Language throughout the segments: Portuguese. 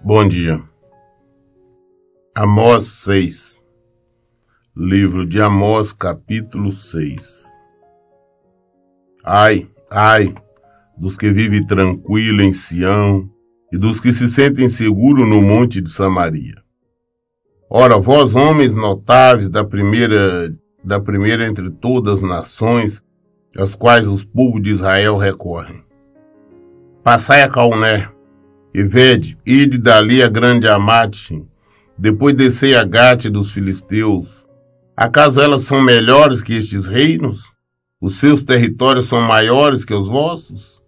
Bom dia. Amós 6. Livro de Amós, capítulo 6. Ai, dos que vivem tranquilo em Sião e dos que se sentem seguros no monte de Samaria. Ora, vós, homens notáveis da primeira entre todas as nações, às quais os povos de Israel recorrem. Passai a Calné, e vede, ide dali a grande Amate, depois descei a Gate dos filisteus. Acaso elas são melhores que estes reinos? Os seus territórios são maiores que os vossos?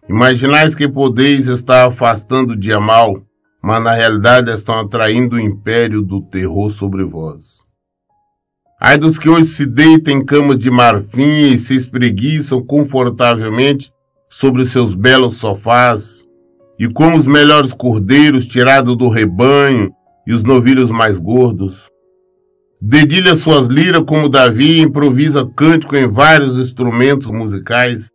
Imaginais que podeis estar afastando o dia mau, mas na realidade estão atraindo o império do terror sobre vós. Ai dos que hoje se deitam em camas de marfim e se espreguiçam confortavelmente sobre seus belos sofás, e como os melhores cordeiros tirados do rebanho e os novilhos mais gordos. Dedilha suas liras como Davi e improvisa cântico em vários instrumentos musicais,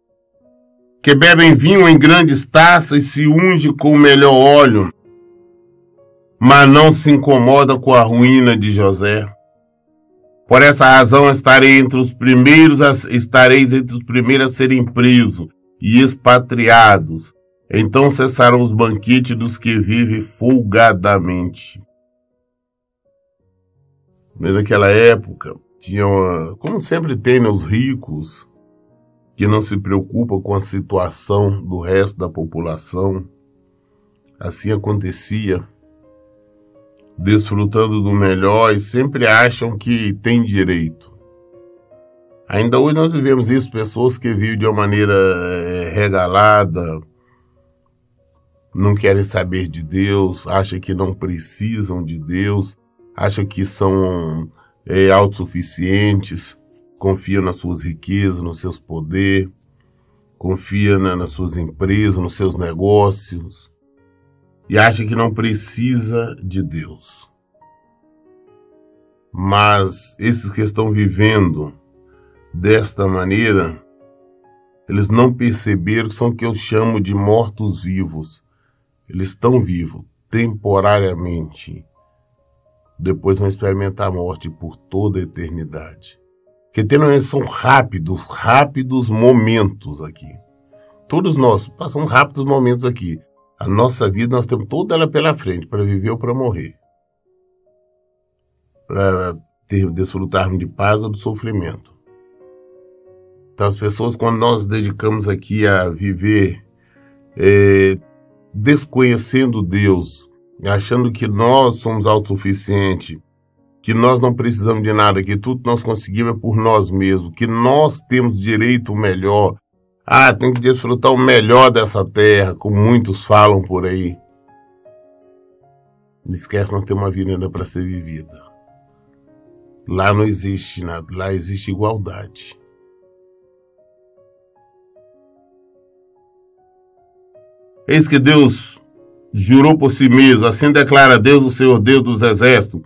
que bebem vinho em grandes taças e se unge com o melhor óleo, mas não se incomoda com a ruína de José. Por essa razão estareis entre os primeiros a serem presos e expatriados. Então cessarão os banquetes dos que vivem folgadamente. Naquela época, tinha, como sempre tem os ricos, que não se preocupam com a situação do resto da população. Assim acontecia, desfrutando do melhor e sempre acham que têm direito. Ainda hoje nós vivemos isso, pessoas que vivem de uma maneira regalada, não querem saber de Deus, acham que não precisam de Deus, acham que são autossuficientes, confiam nas suas riquezas, nos seus poderes, confiam nas suas empresas, nos seus negócios, e acham que não precisa de Deus. Mas esses que estão vivendo desta maneira, eles não perceberam que são o que eu chamo de mortos-vivos. Eles estão vivos temporariamente. Depois vão experimentar a morte por toda a eternidade. Porque são rápidos momentos aqui. Todos nós passamos rápidos momentos aqui. A nossa vida, nós temos toda ela pela frente, para viver ou para morrer. Para desfrutarmos de paz ou de sofrimento. Então as pessoas, quando nós dedicamos aqui a viver desconhecendo Deus, achando que nós somos autossuficientes, que nós não precisamos de nada, que tudo nós conseguimos é por nós mesmos, que nós temos direito ao melhor. Tem que desfrutar o melhor dessa terra, como muitos falam por aí. Não esquece, nós temos uma vida para ser vivida. Lá não existe nada, lá existe igualdade. Eis que Deus jurou por si mesmo, assim declara Deus, o Senhor Deus dos exércitos: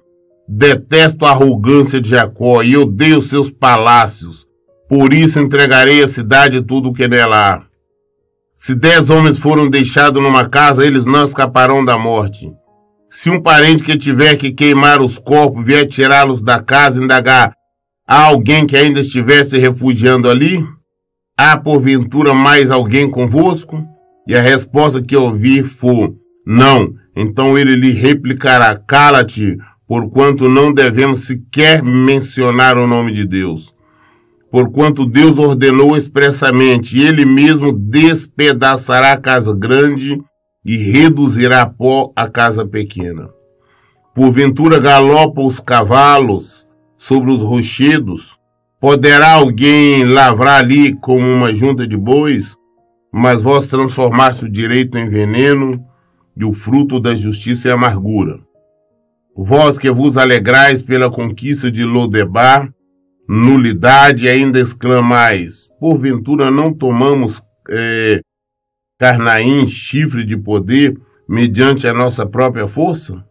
detesto a arrogância de Jacó e odeio seus palácios, por isso entregarei a cidade e tudo o que nela há. Se 10 homens foram deixados numa casa, eles não escaparão da morte. Se um parente que tiver que queimar os corpos vier tirá-los da casa e indagar: há alguém que ainda estivesse refugiando ali? Há porventura mais alguém convosco? E a resposta que ouvir for: não. Então ele lhe replicará: cala-te, porquanto não devemos sequer mencionar o nome de Deus. Porquanto Deus ordenou expressamente, e ele mesmo despedaçará a casa grande e reduzirá a pó a casa pequena. Porventura galopam os cavalos sobre os rochedos? Poderá alguém lavrar ali como uma junta de bois? Mas vós transformaste o direito em veneno e o fruto da justiça em amargura. Vós que vos alegrais pela conquista de Lodebar, nulidade, e ainda exclamais: porventura não tomamos Carnaim, chifre de poder, mediante a nossa própria força?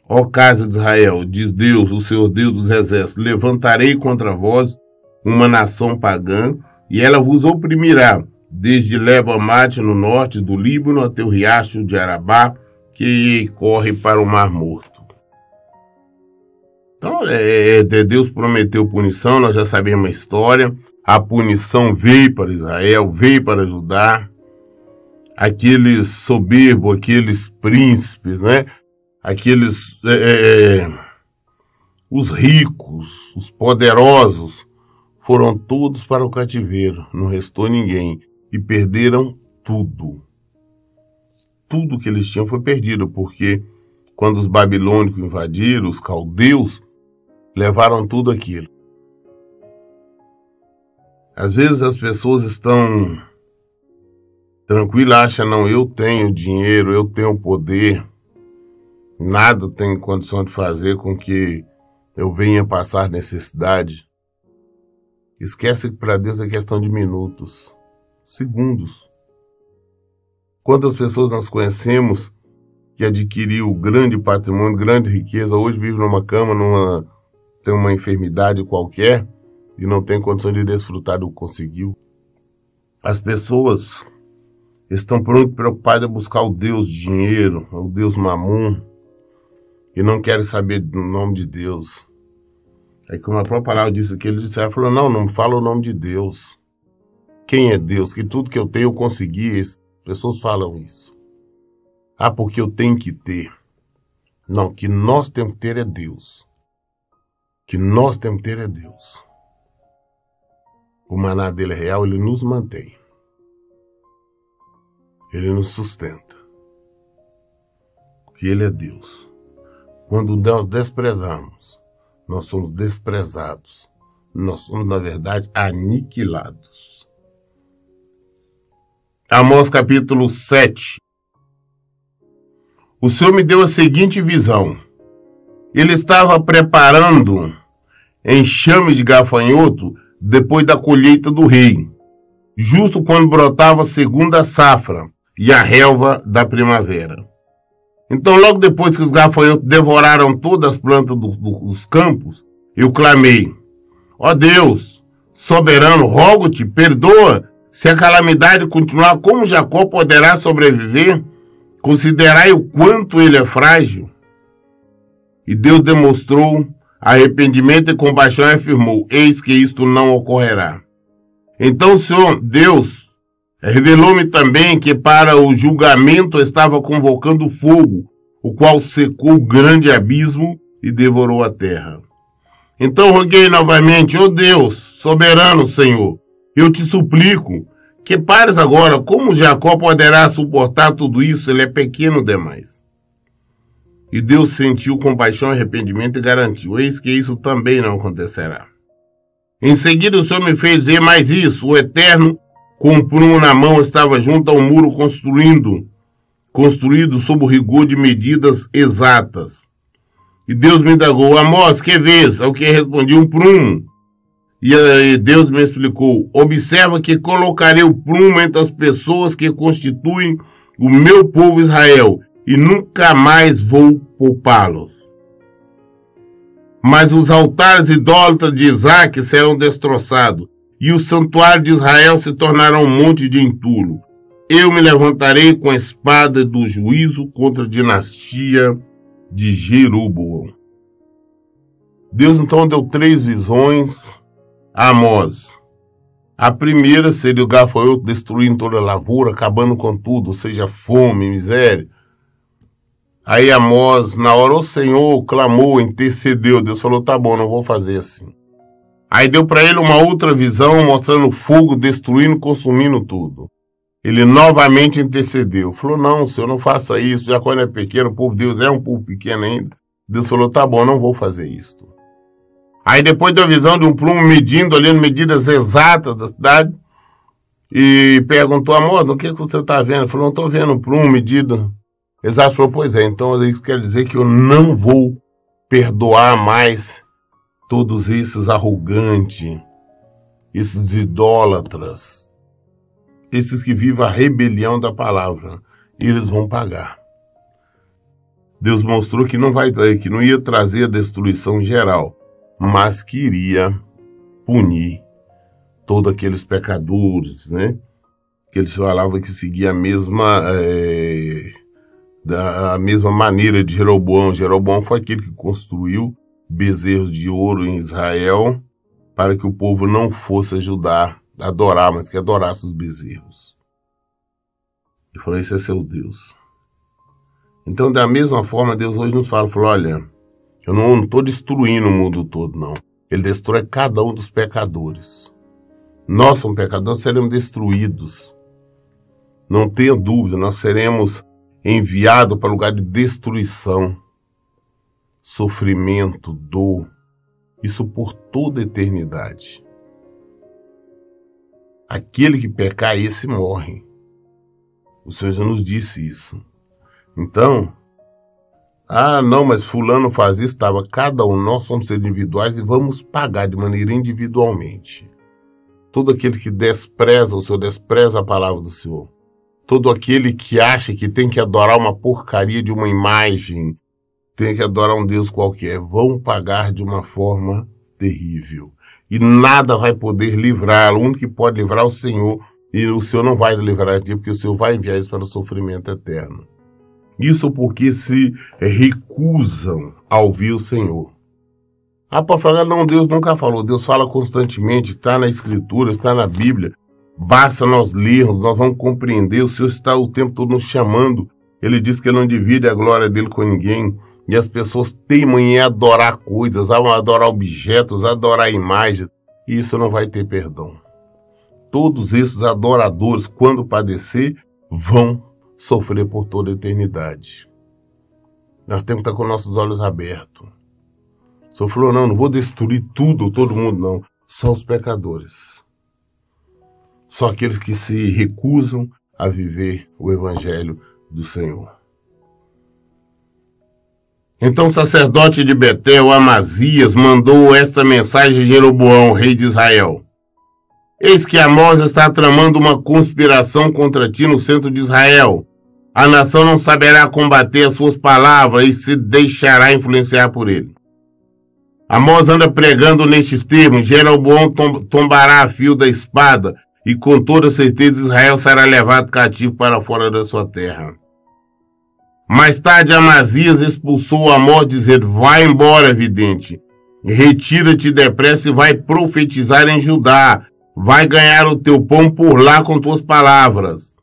Ó casa de Israel, diz Deus, o Senhor Deus dos exércitos: levantarei contra vós uma nação pagã, e ela vos oprimirá, desde Lebo-Amate no norte do Líbano até o riacho de Arabá, que corre para o Mar Morto. Então, Deus prometeu punição, nós já sabemos a história. A punição veio para Israel, veio para Judá. Aqueles soberbos, aqueles príncipes, né? Aqueles, os ricos, os poderosos, foram todos para o cativeiro, não restou ninguém, e perderam tudo. Tudo que eles tinham foi perdido, porque quando os babilônicos invadiram, os caldeus, levaram tudo aquilo. Às vezes as pessoas estão tranquilas, acham, não, eu tenho dinheiro, eu tenho poder, nada tem condição de fazer com que eu venha passar necessidade. Esquece que para Deus é questão de minutos, segundos. Quantas pessoas nós conhecemos que adquiriu grande patrimônio, grande riqueza, hoje vive numa cama, tem uma enfermidade qualquer e não tem condição de desfrutar do que conseguiu. As pessoas estão preocupadas em buscar o Deus dinheiro, o Deus mamum, e não querem saber do nome de Deus. Aí como a própria palavra disse aqui, ele disse, ela falou, não fala o nome de Deus. Quem é Deus? Que tudo que eu tenho eu consegui. As pessoas falam isso. Ah, porque eu tenho que ter. Não, que nós temos que ter é Deus. Que nós temos que ter é Deus. O maná dele é real, ele nos mantém. Ele nos sustenta. Porque ele é Deus. Quando nós desprezamos, nós somos desprezados. Nós somos, na verdade, aniquilados. Amós capítulo 7. O Senhor me deu a seguinte visão. Ele estava preparando enxame de gafanhoto depois da colheita do rei, justo quando brotava a segunda safra e a relva da primavera. Então, logo depois que os gafanhotos devoraram todas as plantas dos campos, eu clamei, ó Deus, soberano, rogo-te, perdoa, se a calamidade continuar, como Jacó poderá sobreviver? Considerai o quanto ele é frágil. E Deus demonstrou arrependimento e compaixão e afirmou, eis que isto não ocorrerá. Então o Senhor Deus revelou-me também que para o julgamento estava convocando fogo, o qual secou o grande abismo e devorou a terra. Então roguei novamente, ó Deus, soberano Senhor, eu te suplico, que pares agora, como Jacó poderá suportar tudo isso? Ele é pequeno demais. E Deus sentiu compaixão e arrependimento e garantiu, eis que isso também não acontecerá. Em seguida o Senhor me fez ver mais isso, o Eterno, com um prumo na mão, estava junto ao muro construído sob o rigor de medidas exatas. E Deus me indagou, Amós, que vês? Ao que respondi, um prumo. E aí Deus me explicou, observa que colocarei o prumo entre as pessoas que constituem o meu povo Israel, e nunca mais vou poupá-los. Mas os altares idólatras de Isaac serão destroçados, e o santuário de Israel se tornará um monte de entulho. Eu me levantarei com a espada do juízo contra a dinastia de Jeroboão. Deus então deu 3 visões a Amós. A primeira seria o gafanhoto destruindo toda a lavoura, acabando com tudo, ou seja, fome, miséria. Aí Amós, na hora, o Senhor clamou, intercedeu. Deus falou, tá bom, não vou fazer assim. Aí deu para ele uma outra visão, mostrando fogo destruindo, consumindo tudo. Ele novamente intercedeu. Falou, não, Senhor, não faça isso. Já quando é pequeno, o povo de Deus é um povo pequeno ainda. Deus falou, tá bom, não vou fazer isto. Aí depois deu a visão de um prumo medindo ali medidas exatas da cidade. E perguntou, Amós, o que você está vendo? Ele falou, não estou vendo um prumo medido. Exato, falou, pois é, então isso quer dizer que eu não vou perdoar mais todos esses arrogantes, esses idólatras, esses que vivem a rebelião da palavra. Eles vão pagar. Deus mostrou que que não ia trazer a destruição geral, mas que iria punir todos aqueles pecadores, né? Que eles falavam que seguia a mesma da mesma maneira de Jeroboão. Jeroboão foi aquele que construiu bezerros de ouro em Israel para que o povo não fosse ajudar a adorar, mas que adorasse os bezerros. Ele falou, esse é seu Deus. Então, da mesma forma, Deus hoje nos falou, olha, eu não estou destruindo o mundo todo, não. Ele destrói cada um dos pecadores. Nós somos pecadores, seremos destruídos. Não tenha dúvida, nós seremos enviados para lugar de destruição, sofrimento, dor. Isso por toda a eternidade. Aquele que pecar, esse morre. O Senhor já nos disse isso. Então, não, mas fulano faz isso, cada um, nós somos seres individuais e vamos pagar de maneira individualmente. Todo aquele que despreza o Senhor, despreza a palavra do Senhor. Todo aquele que acha que tem que adorar uma porcaria de uma imagem, tem que adorar um Deus qualquer, vão pagar de uma forma terrível. E nada vai poder livrá-lo. O único que pode livrar é o Senhor. E o Senhor não vai livrar de dia, porque o Senhor vai enviar isso para o sofrimento eterno. Isso porque se recusam a ouvir o Senhor. Pode falar, não, Deus nunca falou. Deus fala constantemente, está na Escritura, está na Bíblia. Basta nós lermos, nós vamos compreender. O Senhor está o tempo todo nos chamando. Ele diz que não divide a glória dele com ninguém. E as pessoas teimam em adorar coisas, adorar objetos, adorar imagens. E isso não vai ter perdão. Todos esses adoradores, quando padecer, vão sofrer por toda a eternidade. Nós temos que estar com nossos olhos abertos. O Senhor falou, não vou destruir tudo, todo mundo, não. Só os pecadores. Só aqueles que se recusam a viver o Evangelho do Senhor. Então o sacerdote de Betel, Amazias, mandou esta mensagem a Jeroboão, rei de Israel. Eis que Amós está tramando uma conspiração contra ti no centro de Israel. A nação não saberá combater as suas palavras e se deixará influenciar por ele. Amós anda pregando nestes termos, Jeroboão tombará a fio da espada, e com toda certeza Israel será levado cativo para fora da sua terra. Mais tarde Amazias expulsou Amós, dizendo, vai embora, vidente, retira-te depressa e vai profetizar em Judá, vai ganhar o teu pão por lá com tuas palavras.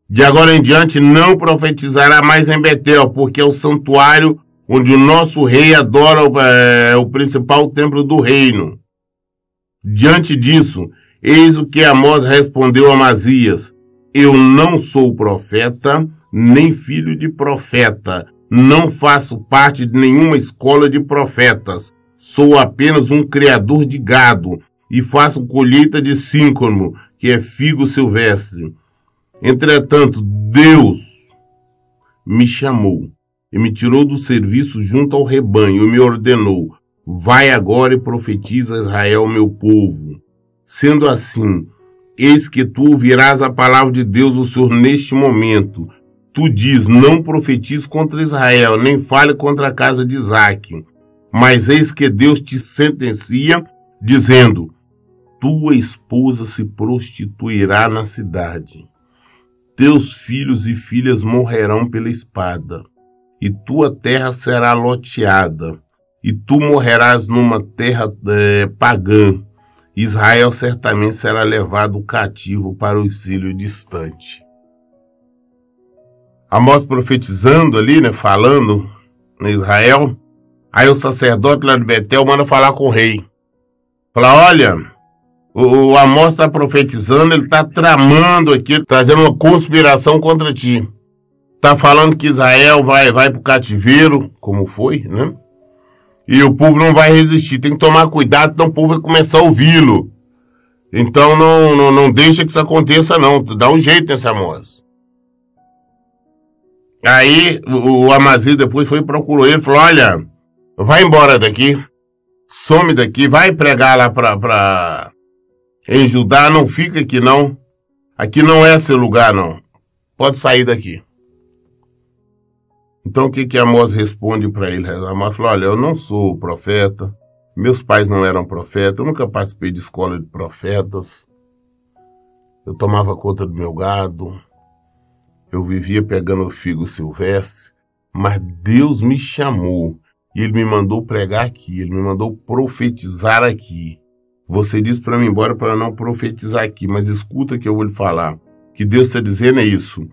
De agora em diante não profetizará mais em Betel, porque é o santuário onde o nosso rei adora o principal templo do reino. Diante disso, eis o que Amós respondeu a Amazias, eu não sou profeta, nem filho de profeta, não faço parte de nenhuma escola de profetas, sou apenas um criador de gado, e faço colheita de síncromo, que é figo silvestre. Entretanto, Deus me chamou e me tirou do serviço junto ao rebanho e me ordenou, vai agora e profetiza a Israel, meu povo. Sendo assim, eis que tu ouvirás a palavra de Deus, o Senhor, neste momento. Tu diz, não profetize contra Israel, nem fale contra a casa de Isaque. Mas eis que Deus te sentencia, dizendo, tua esposa se prostituirá na cidade. Teus filhos e filhas morrerão pela espada, e tua terra será loteada, e tu morrerás numa terra pagã. Israel certamente será levado cativo para o exílio distante. Amós profetizando ali, falando em Israel, aí o sacerdote lá de Betel manda falar com o rei. Fala, olha, o Amós está profetizando, ele está tramando aqui, trazendo uma conspiração contra ti. Está falando que Israel vai para o cativeiro, como foi, né? E o povo não vai resistir, tem que tomar cuidado, senão o povo vai começar a ouvi-lo. Então não deixa que isso aconteça não, dá um jeito nesse Amós. Aí o Amazias depois foi e procurou ele e falou, olha, vai embora daqui, some daqui, vai pregar lá em Judá, não fica aqui não. Aqui não é seu lugar não, pode sair daqui. Então o que Amós responde para ele? Amós falou, olha, eu não sou profeta, meus pais não eram profetas, eu nunca participei de escola de profetas, eu tomava conta do meu gado, eu vivia pegando figo silvestre, mas Deus me chamou e Ele me mandou pregar aqui, Ele me mandou profetizar aqui. Você disse para mim ir embora para não profetizar aqui, mas escuta que eu vou lhe falar. O que Deus está dizendo é isso.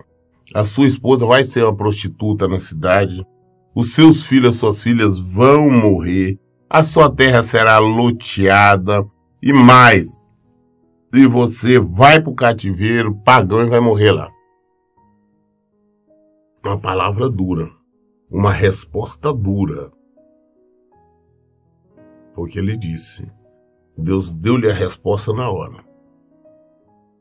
A sua esposa vai ser uma prostituta na cidade, os seus filhos, as suas filhas vão morrer, a sua terra será loteada e mais. E você vai para o cativeiro pagão e vai morrer lá. Uma palavra dura, uma resposta dura. Foi o que ele disse. Deus deu-lhe a resposta na hora.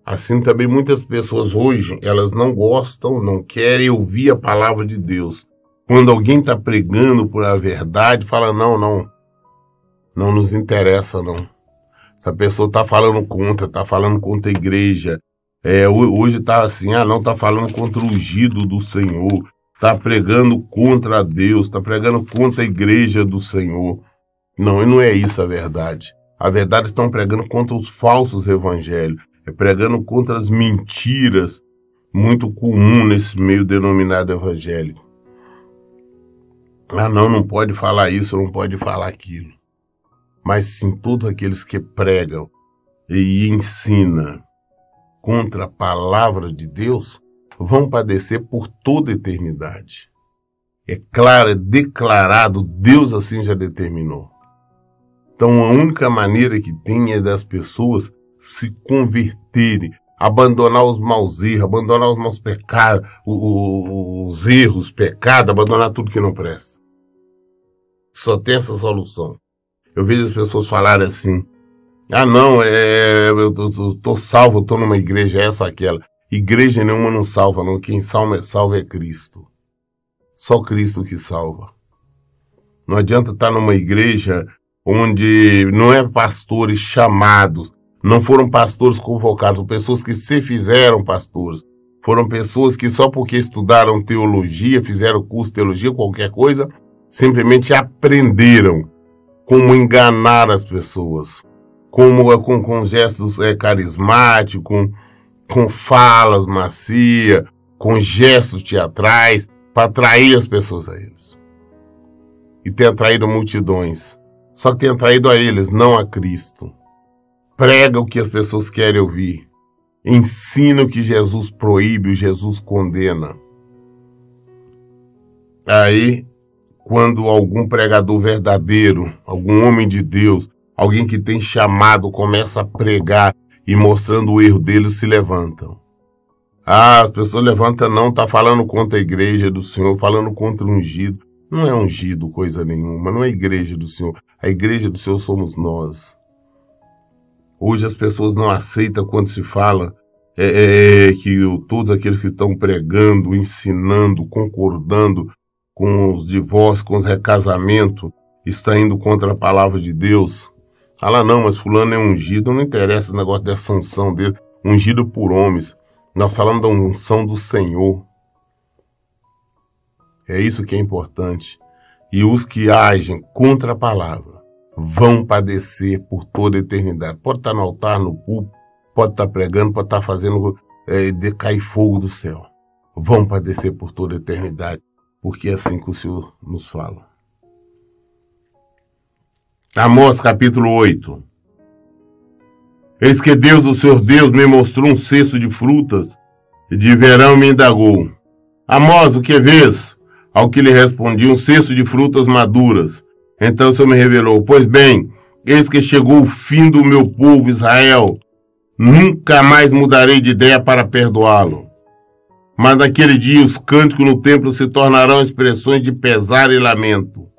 Assim também muitas pessoas hoje, elas não gostam, não querem ouvir a palavra de Deus. Quando alguém está pregando por a verdade, fala, não nos interessa, não. Essa pessoa está falando contra a igreja. Hoje está assim, não está falando contra o ungido do Senhor, está pregando contra Deus, está pregando contra a igreja do Senhor. Não, e não é isso a verdade. A verdade estão pregando contra os falsos evangelhos, pregando contra as mentiras muito comum nesse meio denominado evangélico. Não pode falar isso, não pode falar aquilo. Mas sim, todos aqueles que pregam e ensinam contra a palavra de Deus vão padecer por toda a eternidade. É claro, é declarado, Deus assim já determinou. Então a única maneira que tem é das pessoas se converterem, abandonar os maus erros, abandonar os maus pecados, os erros, pecados, abandonar tudo que não presta. Só tem essa solução. Eu vejo as pessoas falarem assim, eu tô salvo, eu tô numa igreja, essa ou aquela. Igreja nenhuma não salva, não. Quem salva é Cristo. Só Cristo que salva. Não adianta estar numa igreja onde não é pastores chamados, não foram pastores convocados, pessoas que se fizeram pastores. Foram pessoas que só porque estudaram teologia, fizeram curso de teologia, qualquer coisa, simplesmente aprenderam como enganar as pessoas, com gestos carismáticos, com falas macias, com gestos teatrais, para atrair as pessoas a eles. E tem atraído multidões. Só que tem atraído a eles, não a Cristo. Prega o que as pessoas querem ouvir. Ensina o que Jesus proíbe, o Jesus condena. Aí, quando algum pregador verdadeiro, algum homem de Deus, alguém que tem chamado, começa a pregar e mostrando o erro deles, se levantam. As pessoas levantam, não, está falando contra a igreja do Senhor, falando contra o ungido. Não é ungido coisa nenhuma, não é a igreja do Senhor. A igreja do Senhor somos nós. Hoje as pessoas não aceitam quando se fala que todos aqueles que estão pregando, ensinando, concordando com os divórcios, com os recasamentos, está indo contra a palavra de Deus. Fala, não, mas fulano é ungido, não interessa o negócio dessa unção dele, ungido por homens. Nós falamos da unção do Senhor. É isso que é importante. E os que agem contra a palavra vão padecer por toda a eternidade. Pode estar no altar, no púlpito, pode estar pregando, pode estar fazendo decair fogo do céu. Vão padecer por toda a eternidade, porque é assim que o Senhor nos fala. Amós capítulo 8. Eis que Deus, o Senhor Deus, me mostrou um cesto de frutas e de verão me indagou. Amós, o que vês? Ao que lhe respondi, um cesto de frutas maduras. Então o Senhor me revelou, pois bem, eis que chegou o fim do meu povo Israel. Nunca mais mudarei de ideia para perdoá-lo. Mas naquele dia os cânticos no templo se tornarão expressões de pesar e lamento.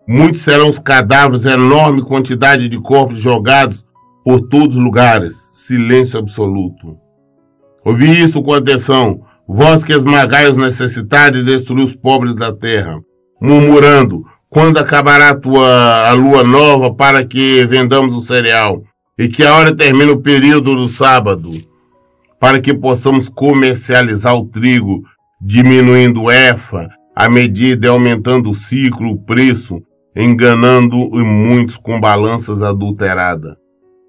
Muitos serão os cadáveres, enorme quantidade de corpos jogados por todos os lugares. Silêncio absoluto. Ouvi isto com atenção. Vós que esmagais os necessitados e destruís os pobres da terra, murmurando, quando acabará a lua nova para que vendamos o cereal, e que a hora termine o período do sábado, para que possamos comercializar o trigo, diminuindo o efa, a medida e aumentando o ciclo, o preço, enganando muitos com balanças adulteradas.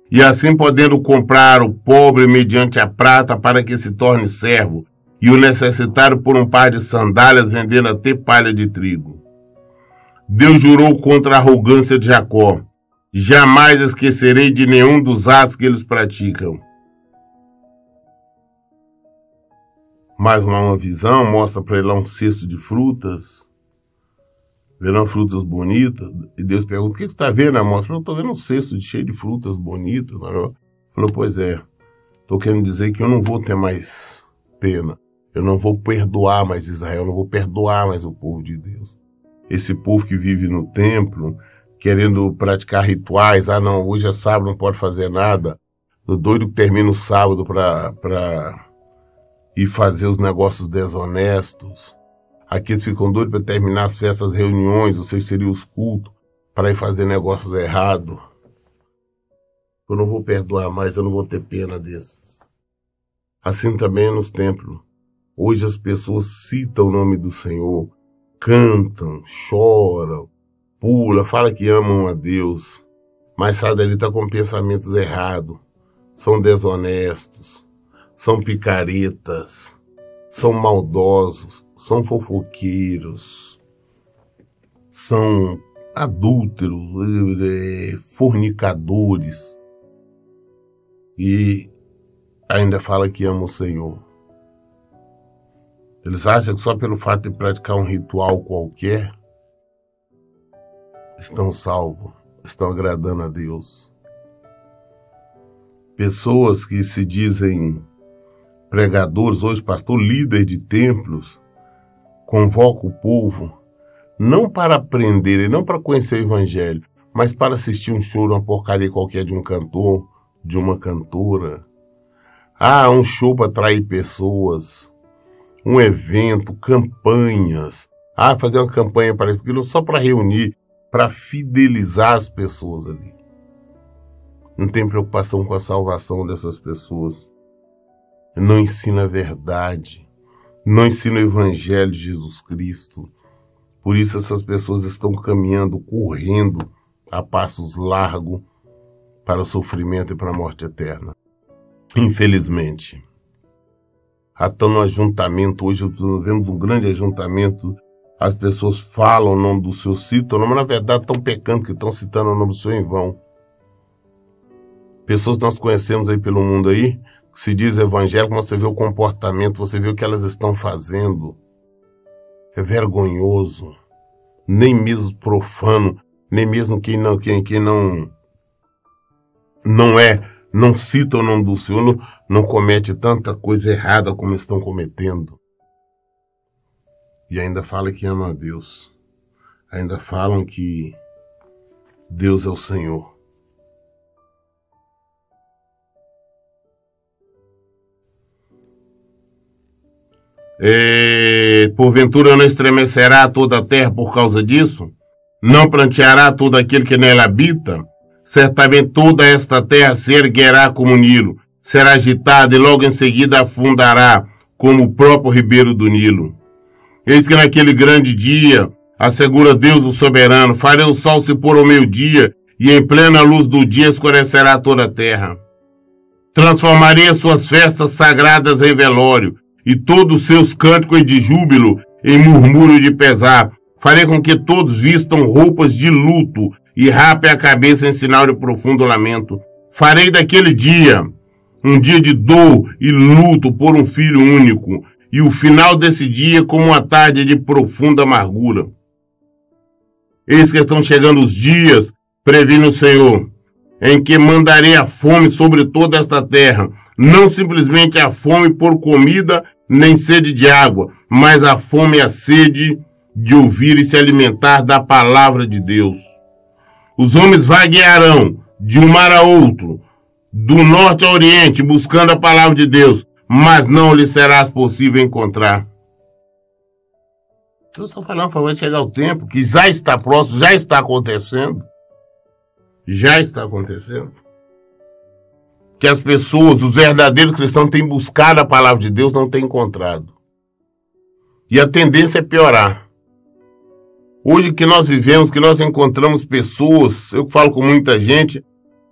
E assim podendo comprar o pobre mediante a prata para que se torne servo, e o necessitaram por um par de sandálias, vendendo até palha de trigo. Deus jurou contra a arrogância de Jacó: jamais esquecerei de nenhum dos atos que eles praticam. Mais uma visão, mostra para ele lá um cesto de frutas, vendo frutas bonitas, e Deus pergunta: o que você está vendo, amor? Ele falou: estou vendo um cesto cheio de frutas bonitas. Ele falou: pois é, estou querendo dizer que eu não vou ter mais pena, eu não vou perdoar mais Israel, eu não vou perdoar mais o povo de Deus. Esse povo que vive no templo, querendo praticar rituais: ah não, hoje é sábado, não pode fazer nada. O doido que termina o sábado para ir fazer os negócios desonestos. Aqui eles ficam doidos para terminar as festas, reuniões, ou seja, seriam os cultos, para ir fazer negócios errados. Eu não vou perdoar mais, eu não vou ter pena desses. Assim também é nos templos. Hoje as pessoas citam o nome do Senhor, cantam, choram, pulam, falam que amam a Deus, mas sai dali está com pensamentos errados, são desonestos, são picaretas, são maldosos, são fofoqueiros, são adúlteros, fornicadores, e ainda fala que ama o Senhor. Eles acham que só pelo fato de praticar um ritual qualquer estão salvos, estão agradando a Deus. Pessoas que se dizem pregadores, hoje pastor, líder de templos, convoca o povo não para aprender, não para conhecer o evangelho, mas para assistir um show, uma porcaria qualquer de um cantor, de uma cantora. Ah, um show para atrair pessoas, um evento, campanhas. Ah, fazer uma campanha para aquilo só para reunir, para fidelizar as pessoas ali. Não tem preocupação com a salvação dessas pessoas. Não ensina a verdade, não ensina o evangelho de Jesus Cristo. Por isso essas pessoas estão caminhando, correndo a passos largos para o sofrimento e para a morte eterna. Infelizmente. Até no ajuntamento, hoje vemos um grande ajuntamento, as pessoas falam o nome do Senhor, citam o nome, na verdade estão pecando, que estão citando o nome do Senhor em vão. Pessoas que nós conhecemos aí pelo mundo aí, que se diz evangélico, você vê o comportamento, você vê o que elas estão fazendo. É vergonhoso. Nem mesmo profano, nem mesmo quem não cita o nome do Senhor, não comete tanta coisa errada como estão cometendo. E ainda fala que ama a Deus. Ainda falam que Deus é o Senhor. Porventura não estremecerá toda a terra por causa disso? Não planteará todo aquele que nela habita? Certamente toda esta terra se erguerá como Nilo, será agitada e logo em seguida afundará, como o próprio ribeiro do Nilo. Eis que naquele grande dia, assegura Deus o soberano, farei o sol se pôr ao meio-dia, e em plena luz do dia escurecerá toda a terra. Transformarei as suas festas sagradas em velório, e todos os seus cânticos de júbilo em murmúrio de pesar. Farei com que todos vistam roupas de luto e rapem a cabeça em sinal de profundo lamento. Farei daquele dia um dia de dor e luto por um filho único, e o final desse dia como uma tarde de profunda amargura. Eis que estão chegando os dias, previne o Senhor, em que mandarei a fome sobre toda esta terra, não simplesmente a fome por comida, nem sede de água, mas a fome e a sede de ouvir e se alimentar da palavra de Deus. Os homens vaguearão de um mar a outro, do norte ao oriente, buscando a palavra de Deus, mas não lhes será possível encontrar. Então, só falando, vai chegar o tempo que já está próximo, já está acontecendo. Já está acontecendo. Que as pessoas, os verdadeiros cristãos, têm buscado a palavra de Deus, não têm encontrado. E a tendência é piorar. Hoje que nós vivemos, que nós encontramos pessoas, eu falo com muita gente,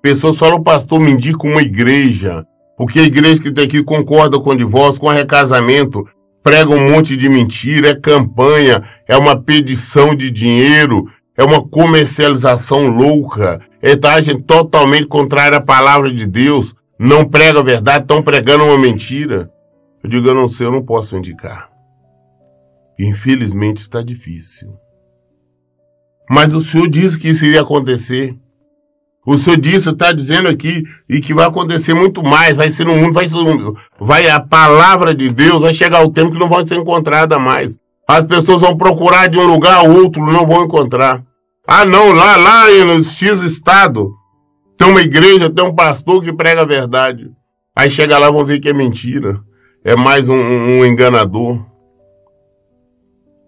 pessoas falam: o pastor me indica uma igreja, Porque a igreja que tem aqui concorda com o divórcio, com o recasamento, prega um monte de mentira, é campanha, é uma pedição de dinheiro, é uma comercialização louca, é agem totalmente contrária à palavra de Deus, não prega a verdade, estão pregando uma mentira. Eu digo, eu não sei, eu não posso indicar. Infelizmente está difícil. Mas o Senhor disse que isso iria acontecer. O Senhor disse, está dizendo aqui, e que vai acontecer muito mais, vai ser no mundo, vai a palavra de Deus, vai chegar o tempo que não vai ser encontrada mais. As pessoas vão procurar de um lugar a outro, não vão encontrar. Ah não, lá no X estado, tem uma igreja, tem um pastor que prega a verdade. Aí chega lá, vão ver que é mentira. É mais um enganador.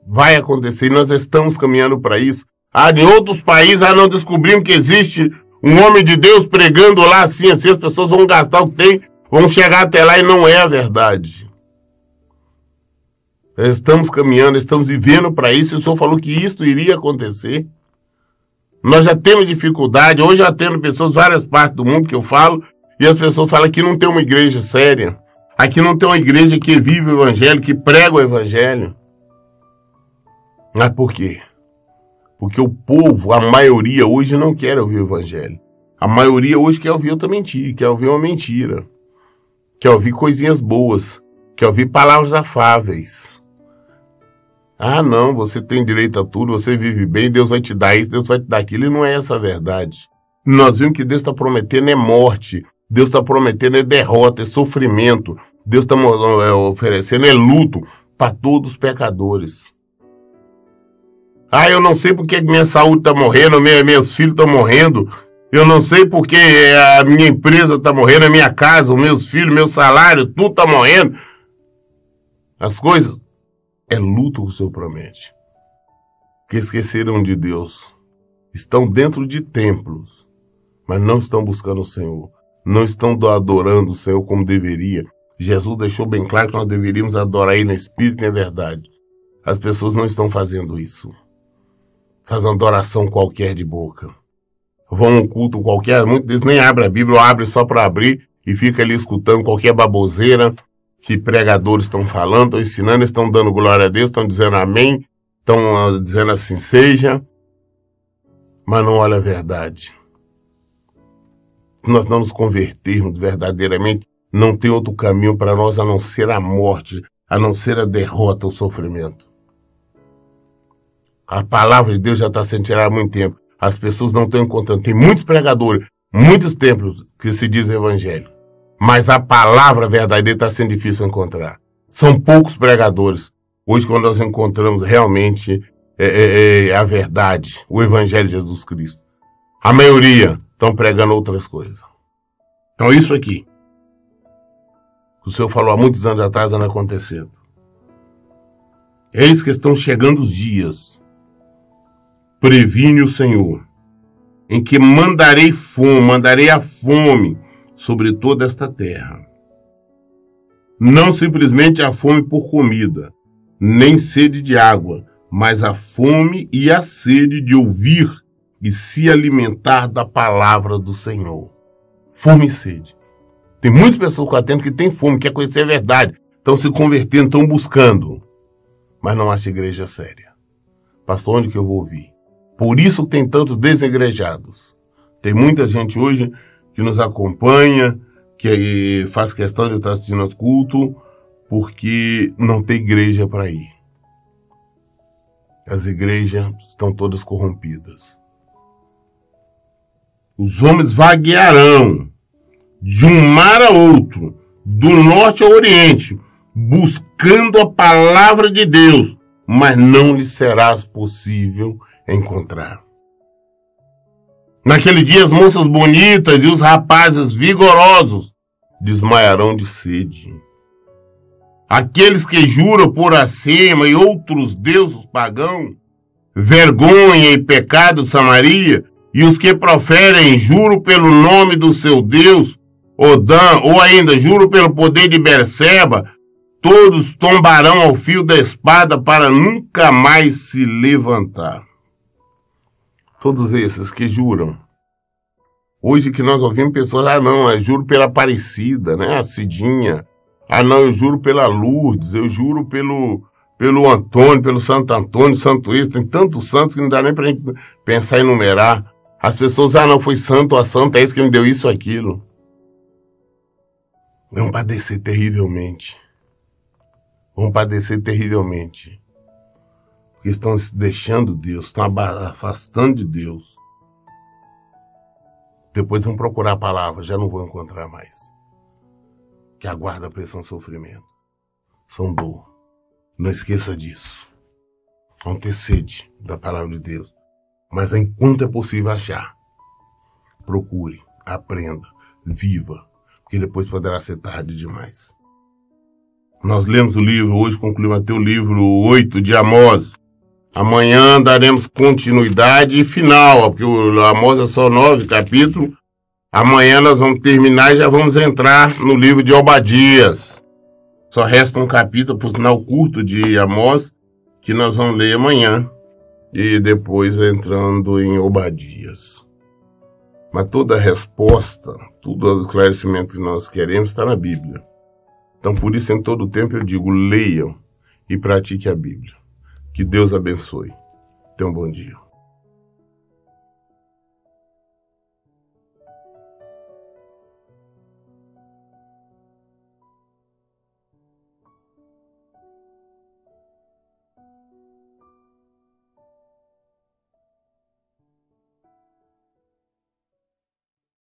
Vai acontecer, e nós estamos caminhando para isso. Em outros países, não descobrimos que existe um homem de Deus pregando lá assim, as pessoas vão gastar o que tem, vão chegar até lá e não é a verdade. Estamos caminhando, estamos vivendo para isso, e o Senhor falou que isso iria acontecer. Nós já temos dificuldade, hoje já temos pessoas de várias partes do mundo que eu falo, e as pessoas falam que não tem uma igreja séria, aqui não tem uma igreja que vive o evangelho, que prega o evangelho. Mas por quê? Porque o povo, a maioria hoje não quer ouvir o evangelho. A maioria hoje quer ouvir outra mentira, quer ouvir uma mentira. Quer ouvir coisinhas boas, quer ouvir palavras afáveis. Ah não, você tem direito a tudo, você vive bem, Deus vai te dar isso, Deus vai te dar aquilo, e não é essa a verdade. Nós vimos que Deus está prometendo é morte, Deus está prometendo é derrota, é sofrimento, Deus está oferecendo é luto para todos os pecadores. Eu não sei porque minha saúde está morrendo, meus filhos estão morrendo, eu não sei porque a minha empresa está morrendo, a minha casa, os meus filhos, meu salário, tudo está morrendo. As coisas é luto que o Senhor promete. Que esqueceram de Deus. Estão dentro de templos, mas não estão buscando o Senhor. Não estão adorando o Senhor como deveria. Jesus deixou bem claro que nós deveríamos adorar Ele em espírito e em verdade. As pessoas não estão fazendo isso. Fazem uma adoração qualquer de boca. Vão a um culto qualquer, muitos deles nem abrem a Bíblia, ou abrem só para abrir e fica ali escutando qualquer baboseira que pregadores estão falando, estão ensinando, estão dando glória a Deus, estão dizendo amém, estão dizendo assim seja, mas não olha a verdade. Se nós não nos convertermos verdadeiramente, não tem outro caminho para nós a não ser a morte, a não ser a derrota, o sofrimento. A palavra de Deus já está sendo tirada há muito tempo. As pessoas não estão encontrando. Tem muitos pregadores, muitos templos que se dizem evangelho. Mas a palavra verdadeira está sendo difícil de encontrar. São poucos pregadores. Hoje, quando nós encontramos realmente a verdade, o evangelho de Jesus Cristo. A maioria estão pregando outras coisas. Então, isso aqui, o Senhor falou há muitos anos atrás, anda acontecendo. Eis que estão chegando os dias. Previne o Senhor, em que mandarei a fome sobre toda esta terra. Não simplesmente a fome por comida, nem sede de água, mas a fome e a sede de ouvir e se alimentar da palavra do Senhor. Fome e sede. Tem muitas pessoas com atento que têm fome, quer conhecer a verdade, estão se convertendo, estão buscando, mas não acha igreja séria. Pastor, onde que eu vou ouvir? Por isso tem tantos desigrejados. Tem muita gente hoje que nos acompanha, que faz questão de estar assistindo aos cultos, porque não tem igreja para ir. As igrejas estão todas corrompidas. Os homens vaguearão de um mar a outro, do norte ao oriente, buscando a palavra de Deus, mas não lhes será possível encontrar. Naquele dia as moças bonitas e os rapazes vigorosos desmaiarão de sede. Aqueles que juram por acima e outros deuses pagãos, vergonha e pecado de Samaria, e os que proferem juro pelo nome do seu Deus, Odã, ou ainda juro pelo poder de Berseba, todos tombarão ao fio da espada para nunca mais se levantar. Todos esses que juram Hoje que nós ouvimos pessoas, não, eu juro pela Aparecida, né, a Cidinha. Não, eu juro pela Lourdes, eu juro pelo Antônio, pelo Santo Antônio, Santo isso, tem tantos santos que não dá nem pra gente pensar em numerar. As pessoas, não, foi santo, a santa, é isso que me deu isso, aquilo. Vão padecer terrivelmente. Vão padecer terrivelmente. Porque estão se deixando Deus, estão afastando de Deus. Depois vão procurar a palavra, já não vão encontrar mais. Que aguarda pressão e sofrimento. São dor. Não esqueça disso. Vão ter sede da palavra de Deus. Mas enquanto é possível achar, procure, aprenda, viva, porque depois poderá ser tarde demais. Nós lemos o livro, hoje concluímos até o livro 8 de Amós. Amanhã daremos continuidade e final, porque o Amós é só 9 capítulos. Amanhã nós vamos terminar e já vamos entrar no livro de Obadias. Só resta um capítulo, por sinal curto, de Amós, que nós vamos ler amanhã. E depois entrando em Obadias. Mas toda a resposta, todo o esclarecimento que nós queremos está na Bíblia. Então, por isso, em todo tempo eu digo, leiam e pratiquem a Bíblia. Que Deus abençoe. Tenha um bom dia.